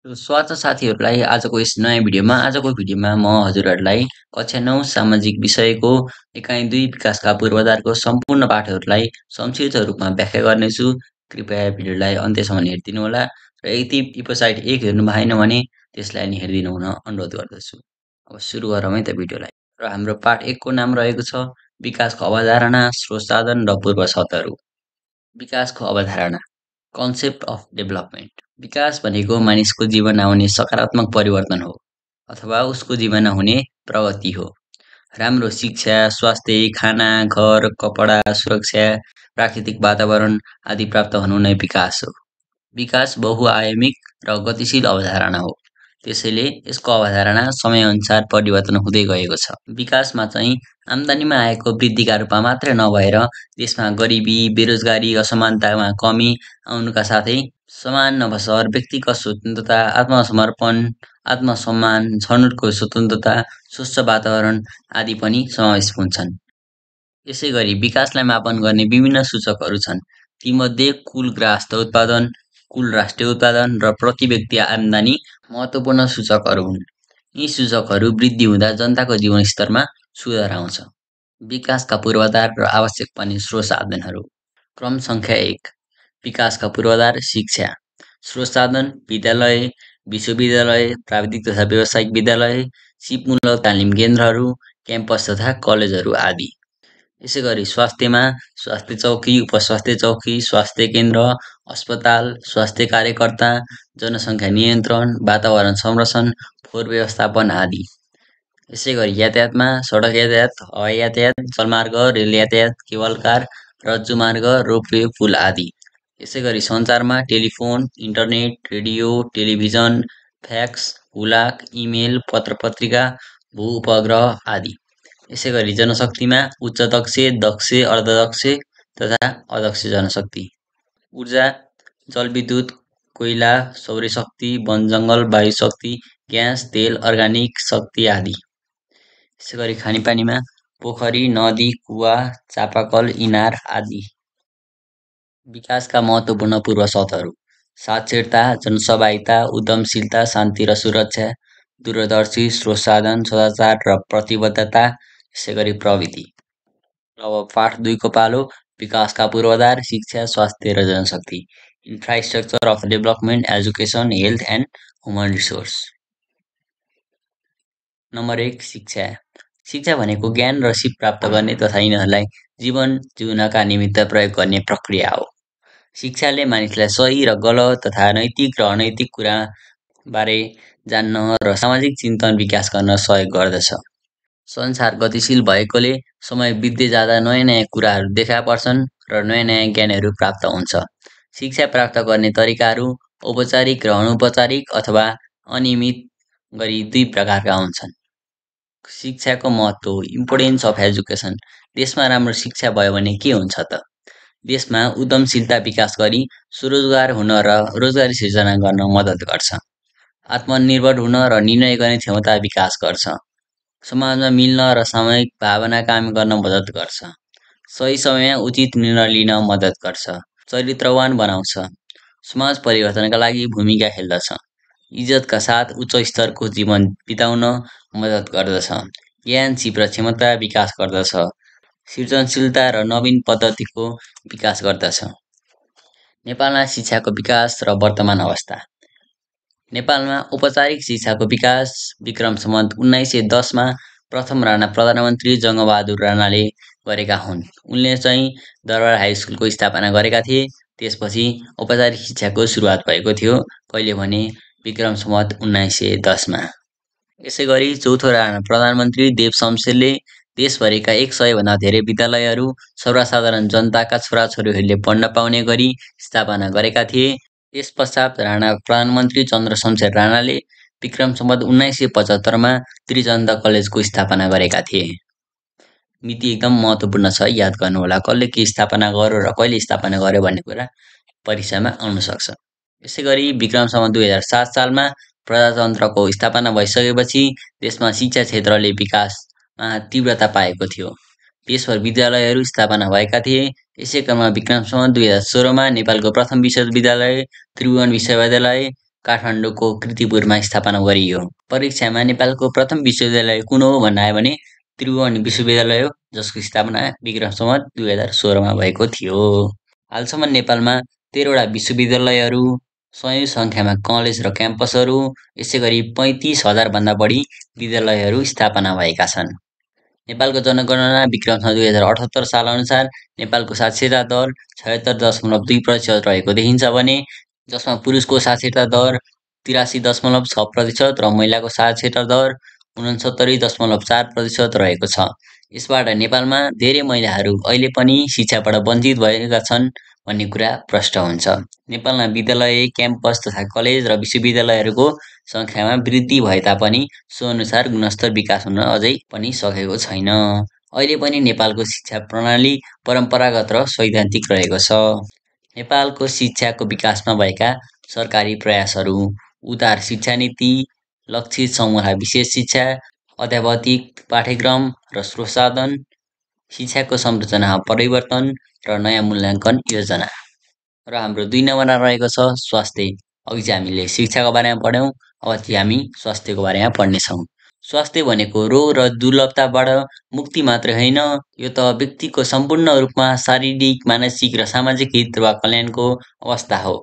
स्वागत छ साथीहरूलाई आजको यस नयाँ भिडियोमा म हजुरहरूलाई कक्षा 9 सामाजिक विषयको एकाइ 2 विकासका पूर्वाधारको सम्पूर्ण पाठहरूलाई संक्षिप्त रूपमा व्याख्या गर्नेछु। कृपया भिडियोलाई अन्त्यसम्म हेरिदिनुहोला र यदि वेबसाइट 1 हेर्नु भएन भने त्यसलाई नि हेरिदिनु हुन अनुरोध गर्दछु। अब सुरु गरौँ है त भिडियोलाई। र हाम्रो पाठ 1 को नाम रहेको छ विकासको अवधारणा, स्रोत साधन र पूर्व शर्तहरू। विकासको अवधारणा, कन्सेप्ट अफ डेभलपमेन्ट। विकास भनेको मानिसको जीवनमा आउने सकारात्मक परिवर्तन हो अथवा उसको जीवनमा हुने प्रगति हो। राम्रो शिक्षा, स्वास्थ्य, खाना, घर, कपडा, सुरक्षा, प्राकृतिक वातावरण आदि प्राप्त हुनु नै विकास हो। विकास बहुआयामिक र गतिशील अवधारणा हो। त्यसैले यसको अवधारणा समयअनुसार परिवर्तन हुँदै गएको छ। विकासमा चाहिँ आम्दानीमा आएको वृद्धिका रूपमा मात्र नभएर देशमा गरिबी, बेरोजगारी, असमानतामा कमी आउनुका साथै समान अवसर, व्यक्तिगत स्वतन्त्रता, आत्मसमर्पण, आत्मसम्मान, छनौटको स्वतन्त्रता, स्वच्छ वातावरण आदि पनि समावेश हुन्छन्। यसैगरी विकासलाई मापन गर्ने विभिन्न सूचकहरू छन्। तीमध्ये कुल ग्राहस्थ उत्पादन, कुल राष्ट्रिय उत्पादन र प्रति व्यक्ति आम्दानी महत्त्वपूर्ण सूचकहरू हुन्। यी सूचकहरू वृद्धि हुँदा जनताको जीवनस्तरमा सुधार आउँछ। विकासका पूर्वाधार र आवश्यक पर्ने स्रोत साधनहरू। क्रम सङ्ख्या 1, विकासका पूर्वाधार शिक्षा। स्रोत साधन विद्यालय, विश्वविद्यालय, प्राविधिक तथा व्यावसायिक विद्यालय, सिपमूलक तालिम केन्द्रहरू, क्याम्पस तथा कलेजहरू आदि। यसैगरी स्वास्थ्यमा स्वास्थ्य चौकी, उपस्वास्थ्य चौकी, स्वास्थ्य केन्द्र, अस्पताल, स्वास्थ्य कार्यकर्ता, जनसङ्ख्या नियन्त्रण, वातावरण संरक्षण, फोहोर व्यवस्थापन आदि। यसैगरी यातायातमा सडक यातायात, हवाई यातायात, जलमार्ग, रेल यातायात, केबल कार, रज्जुमार्ग, रोपवे, पुल आदि। यसैगरी सञ्चारमा telephone, internet, radio, television, fax, हुलाक, इमेल, पत्र-पत्रिका, भू-उपग्रह आदि। यसैगरी जनशक्तिमा उच्च दक्ष, दक्ष, अर्धदक्ष तथा अदक्ष जनशक्ति। ऊर्जा जलविद्युत, कोइला, सौर्यशक्ति, वनजङ्गल, वायुशक्ति, ग्यास, तेल, अर्गानिक शक्ति आदि। यसैगरी खानेपानीमा पोखरी, नदी, कुवा, चापाकल, इनार आदि। विकासका महत्त्वपूर्ण पूर्व शर्तहरू। साक्षरता, जनसहभागिता, उद्यमशीलता, शान्ति र सुरक्षा, दूरदर्शी, स्रोत साधन, सदाचार र प्रतिबद्धता, यसैगरी प्रविधि। अब पाठ 2 को पालो, विकासका पूर्वाधार शिक्षा, स्वास्थ्य र जनशक्ति। Infrastructure of development, education, health and human resource. Number 1, शिक्षा। शिक्षा भनेको ज्ञान र सिप प्राप्त गर्ने तथा यिनीहरूलाई जीवन जिउनका निमित्त प्रयोग गर्ने प्रक्रिया हो। शिक्षाले मानिसलाई सही र गलत तथा नैतिक र अनैतिक कुरा बारे जान्न र सामाजिक चिन्तन विकास गर्न सहयोग गर्दछ। संसार गतिशील भएकोले समय बित्दै जाँदा नयाँ नयाँ कुराहरू देखा पर्छन् र नयाँ नयाँ ज्ञानहरू प्राप्त हुन्छ। शिक्षा प्राप्त गर्ने तरिकाहरू औपचारिक र अनौपचारिक अथवा अनियमित गरी 2 प्रकारका हुन्छन्। शिक्षाको महत्त्व, इम्पोर्टेन्स अफ एजुकेसन। देशमा राम्रो शिक्षा भयो भने के हुन्छ त? देशमा उद्यमशीलता विकास गरी स्वरोजगार हुन र रोजगारी सिर्जना गर्न मद्दत गर्छ। आत्मनिर्भर हुन र निर्णय गर्ने क्षमता विकास गर्छ। समाजमा मिल्न र सामूहिक भावना काम गर्न मद्दत गर्छ। सही समयमा उचित निर्णय लिन मद्दत गर्छ। चरित्रवान बनाउँछ। समाज परिवर्तनका लागि भूमिका खेल्दछ। इज्जतका साथ उच्च स्तरको जीवन बिताउन मद्दत गर्दछ। ज्ञान, सिप र क्षमता विकास गर्दछ। सृजनशीलता र नवीन पद्धतिको विकास गर्दछ। नेपालमा शिक्षाको विकास र वर्तमान अवस्था। नेपालमा औपचारिक शिक्षाको विकास विक्रम सम्वत 1910 मा प्रथम राणा प्रधानमन्त्री जङ्गबहादुर राणाले गरेका हुन्। उनले चाहिँ दरबार हाई स्कुलको स्थापना गरेका थिए। त्यसपछि औपचारिक शिक्षाको सुरुवात भएको थियो। कहिले भने विक्रम सम्वत 1910 मा। यसैगरी चौथो राणा प्रधानमन्त्री देव शमशेरले देशभरिका 100 भन्दा धेरै विद्यालयहरू सर्वसाधारण जनताका छोराछोरीहरूले पढ्न पाउने गरी स्थापना गरेका थिए। त्यसपश्चात राणा प्रधानमन्त्री चन्द्र शमशेर राणाले विक्रम सम्वत 1975 मा त्रिचन्द कलेजको स्थापना गरेका थिए। मिति एकदम महत्त्वपूर्ण छ, याद गर्नुहोला। कसले के स्थापना गर्यो र कहिले स्थापना गर्यो भन्ने कुरा परीक्षामा आउन सक्छ। यसैगरी विक्रम सम्वत 2007 सालमा प्रजातन्त्रको स्थापना भइसकेपछि देशमा शिक्षा क्षेत्रले विकासमा तीव्रता पाएको थियो। देशभर विद्यालयहरू स्थापना भएका थिए। यसै क्रममा विक्रम सम्वत 2016 मा नेपालको प्रथम विश्वविद्यालय त्रिभुवन विश्वविद्यालय काठमाडौँको कीर्तिपुरमा स्थापना गरियो। परीक्षामा नेपालको प्रथम विश्वविद्यालय कुन हो भन्न आयो भने त्रिभुवन विश्वविद्यालय हो, जसको स्थापना विक्रम सम्वत 2016 मा भएको थियो। हालसम्म नेपालमा 13वटा विश्वविद्यालयहरू, 100औं सङ्ख्यामा कलेज र क्याम्पसहरू, यसैगरी 35,000 भन्दा बढी विद्यालयहरू स्थापना भएका छन्। नेपालको जनगणना विक्रम सम्वत 2078 साल अनुसार नेपालको साक्षरता दर 76.2% रहेको देखिन्छ भने जसमा पुरुषको साक्षरता दर 83.6% र महिलाको साक्षरता दर 69.4% रहेको छ। यसबाट नेपालमा धेरै महिलाहरू अहिले पनि शिक्षाबाट वञ्चित भएका छन् भन्ने कुरा प्रष्ट हुन्छ। नेपालमा विद्यालय, क्याम्पस तथा कलेज र विश्वविद्यालयहरूको सङ्ख्यामा वृद्धि भए तापनि सो अनुसार गुणस्तर विकास हुन अझै पनि सकेको छैन। अहिले पनि नेपालको शिक्षा प्रणाली परम्परागत र सैद्धान्तिक रहेको छ। नेपालको शिक्षाको विकासमा भएका सरकारी प्रयासहरू: उदार शिक्षा नीति, लक्षित समूहलाई विशेष शिक्षा, अध्यावधिक पाठ्यक्रम र स्रोत साधन, शिक्षाको संरचनामा परिवर्तन र नयाँ मूल्याङ्कन योजना। र हाम्रो 2 नम्बरमा रहेको छ स्वास्थ्य। अघि चाहिँ हामीले शिक्षाको बारेमा पढ्यौँ, अब चाहिँ हामी स्वास्थ्यको बारेमा पढ्नेछौँ। स्वास्थ्य भनेको रोग र दुर्लभताबाट मुक्ति मात्रै होइन, यो त व्यक्तिको सम्पूर्ण रूपमा शारीरिक, मानसिक र सामाजिक हित वा कल्याणको अवस्था हो।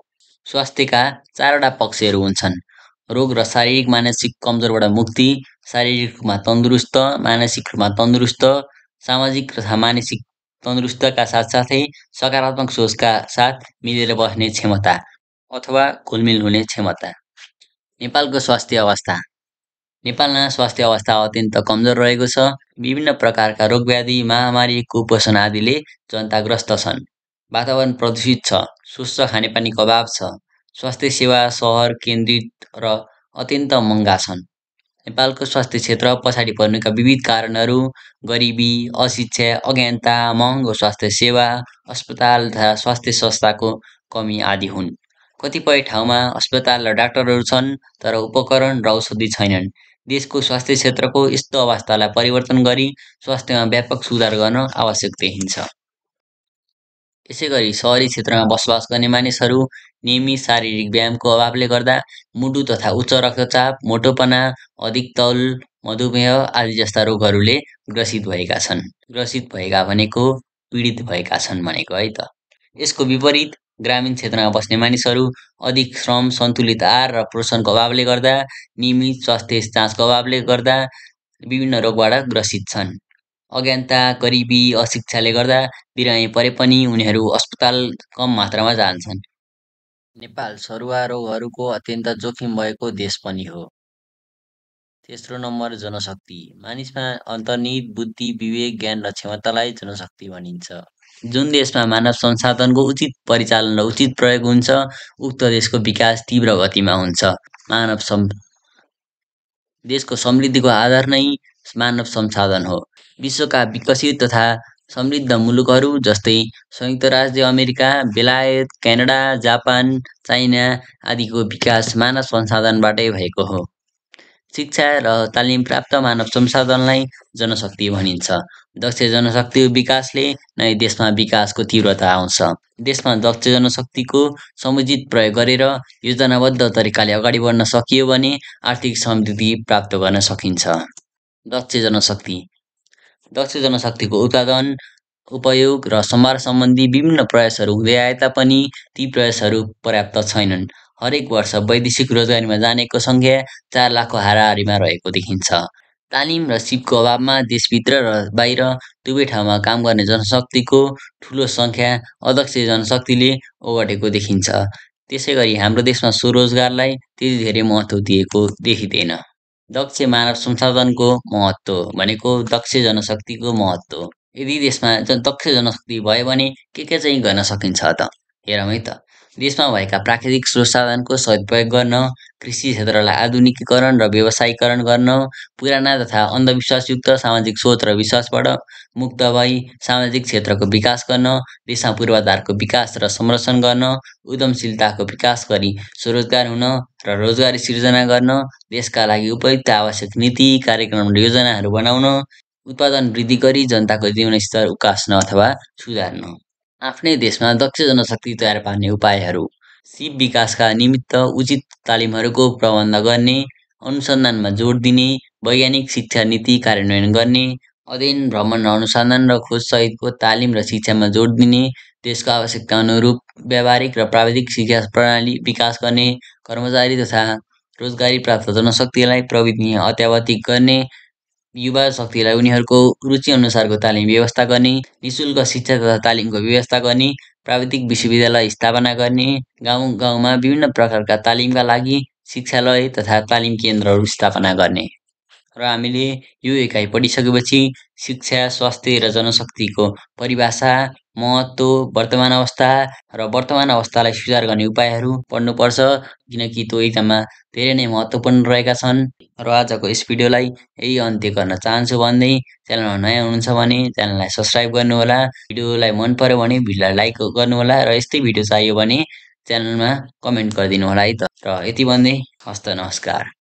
स्वास्थ्यका 4वटा पक्षहरू हुन्छन्: रोग र शारीरिक मानसिक कमजोरबाट मुक्ति, शारीरिक रूपमा तन्दुरुस्त, मानसिक रूपमा तन्दुरुस्त, सामाजिक तथा मानसिक तन्दुरुस्तका साथसाथै सकारात्मक सोचका साथ मिलेर बस्ने क्षमता अथवा घुलमिल हुने क्षमता। नेपालको स्वास्थ्य अवस्था: नेपालमा स्वास्थ्य अवस्था अत्यन्त कमजोर रहेको छ। विभिन्न प्रकारका रोगव्याधि, महामारी, कुपोषण आदिले जनता ग्रस्त छन्। वातावरण प्रदूषित छ, स्वच्छ खानेपानीको अभाव छ, स्वास्थ्य सेवा सहर केन्द्रित र अत्यन्त महँगा छन्। नेपालको स्वास्थ्य क्षेत्र पछाडि पर्नुका विविध कारणहरू गरिबी, अशिक्षा, अज्ञानता, महँगो स्वास्थ्य सेवा, अस्पताल तथा स्वास्थ्य संस्थाको कमी आदि हुन्। कतिपय ठाउँमा अस्पताल र डाक्टरहरू छन् तर उपकरण र औषधि छैनन्। देशको स्वास्थ्य क्षेत्रको यस्तो अवस्थालाई परिवर्तन गरी स्वास्थ्यमा व्यापक सुधार गर्न आवश्यक देखिन्छ। यसैगरी सहरी क्षेत्रमा बसोबास गर्ने मानिसहरू नियमित शारीरिक व्यायामको अभावले गर्दा मुटु तथा उच्च रक्तचाप, मोटोपना, अधिक तौल, मधुमेह आदि जस्ता रोगहरूले ग्रसित भएका भनेको पीडित भएका छन् भनेको है त। यसको विपरीत ग्रामीण क्षेत्रमा बस्ने मानिसहरू अधिक श्रम, सन्तुलित आहार र पोषणको अभावले गर्दा, नियमित स्वास्थ्य जाँचको अभावले गर्दा विभिन्न रोगबाट ग्रसित छन्। अज्ञानता, गरिबी, अशिक्षाले गर्दा बिरामी परे पनि उनीहरू अस्पताल कम मात्रामा जान्छन्। नेपाल सरुवा रोगहरूको अत्यन्त जोखिम भएको देश पनि हो। तेस्रो नम्बर जनशक्ति: मानिसमा अन्तर्निहित बुद्धि, विवेक, ज्ञान र क्षमतालाई जनशक्ति भनिन्छ। जुन देशमा मानव संसाधनको उचित परिचालन र उचित प्रयोग हुन्छ, उक्त देशको विकास तीव्र गतिमा हुन्छ। देशको समृद्धिको आधार नै मानव संसाधन हो। विश्वका विकसित तथा समृद्ध मुलुकहरू जस्तै संयुक्त राज्य अमेरिका, बेलायत, क्यानाडा, जापान, चाइना आदिको विकास मानव संसाधनबाटै भएको हो। शिक्षा र तालिम प्राप्त मानव संसाधनलाई जनशक्ति भनिन्छ। दक्ष जनशक्तिको विकासले नै देशमा विकासको तीव्रता आउँछ। देशमा दक्ष जनशक्तिको समुचित प्रयोग गरेर योजनाबद्ध तरिकाले अगाडि बढ्न सकियो भने आर्थिक समृद्धि प्राप्त गर्न सकिन्छ। दक्ष जनशक्तिको उत्पादन, उपयोग र सम्भार सम्बन्धी विभिन्न प्रयासहरू हुँदै आए तापनि ती प्रयासहरू पर्याप्त छैनन्। हरेक वर्ष वैदेशिक रोजगारीमा जानेको सङ्ख्या 4 लाखको हाराहारीमा रहेको देखिन्छ। तालिम र सिपको अभावमा देशभित्र र बाहिर दुवै ठाउँमा काम गर्ने जनशक्तिको ठुलो सङ्ख्या अदक्ष जनशक्तिले ओगटेको देखिन्छ। त्यसैगरी हाम्रो देशमा स्वरोजगारलाई त्यति धेरै महत्त्व दिएको देखिँदैन। दक्ष मानव संसाधनको महत्त्व भनेको दक्ष जनशक्तिको महत्त्व। यदि देशमा दक्ष जनशक्ति भयो भने के चाहिँ गर्न सकिन्छ त? हेरौँ है त। देशमा भएका प्राकृतिक स्रोत साधनको सदुपयोग गर्न, कृषि क्षेत्रलाई आधुनिकीकरण र व्यवसायीकरण गर्न, पुराना तथा अन्धविश्वासयुक्त सामाजिक सोच र विश्वासबाट मुक्त भई सामाजिक क्षेत्रको विकास गर्न, देशमा पूर्वाधारको विकास र संरक्षण गर्न, उद्यमशीलताको विकास गरी स्वरोजगार हुन र रोजगारी सिर्जना गर्न, देशका लागि उपयुक्त आवश्यक नीति, कार्यक्रम र योजनाहरू बनाउन, उत्पादन वृद्धि गरी जनताको जीवनस्तर उकास्न अथवा सुधार्न। आफ्नै देशमा दक्ष जनशक्ति तयार पार्ने उपायहरू: सिप विकासका निमित्त उचित तालिमहरूको प्रबन्ध गर्ने, अनुसन्धानमा जोड दिने, वैज्ञानिक शिक्षा नीति कार्यान्वयन गर्ने, अध्ययन, भ्रमण, अनुसन्धान र खोज सहितको तालिम र शिक्षामा जोड दिने, देशको आवश्यकता अनुरूप व्यावहारिक र प्राविधिक शिक्षा प्रणाली विकास गर्ने, कर्मचारी तथा रोजगारी प्राप्त जनशक्तिलाई प्रविधि अत्यावधिक गर्ने, युवा शक्तिलाई उनीहरूको रुचि अनुसारको तालिम व्यवस्था गर्ने, निशुल्क शिक्षा तथा तालिमको व्यवस्था गर्ने, प्राविधिक विश्वविद्यालय स्थापना गर्ने, गाउँ गाउँमा विभिन्न प्रकारका तालिमका लागि शिक्षालय तथा तालिम केन्द्रहरू स्थापना गर्ने। र हामीले यो एकाइ पढिसकेपछि शिक्षा, स्वास्थ्य र जनशक्तिको परिभाषा, महत्त्व, वर्तमान अवस्था र वर्तमान अवस्थालाई सुधार गर्ने उपायहरू पढ्नुपर्छ, किनकि त्यो एक्जाममा धेरै नै महत्त्वपूर्ण रहेका छन्। र आजको यस भिडियोलाई यही अन्त्य गर्न चाहन्छु भन्दै च्यानलमा नयाँ हुनुहुन्छ भने च्यानललाई सब्स्क्राइब गर्नुहोला। भिडियोलाई मन पर्यो भने भिडियोलाई लाइक गर्नुहोला र यस्तै भिडियो चाहियो भने च्यानलमा कमेन्ट गरिदिनु होला है त। र यति भन्दै हस्त नमस्कार।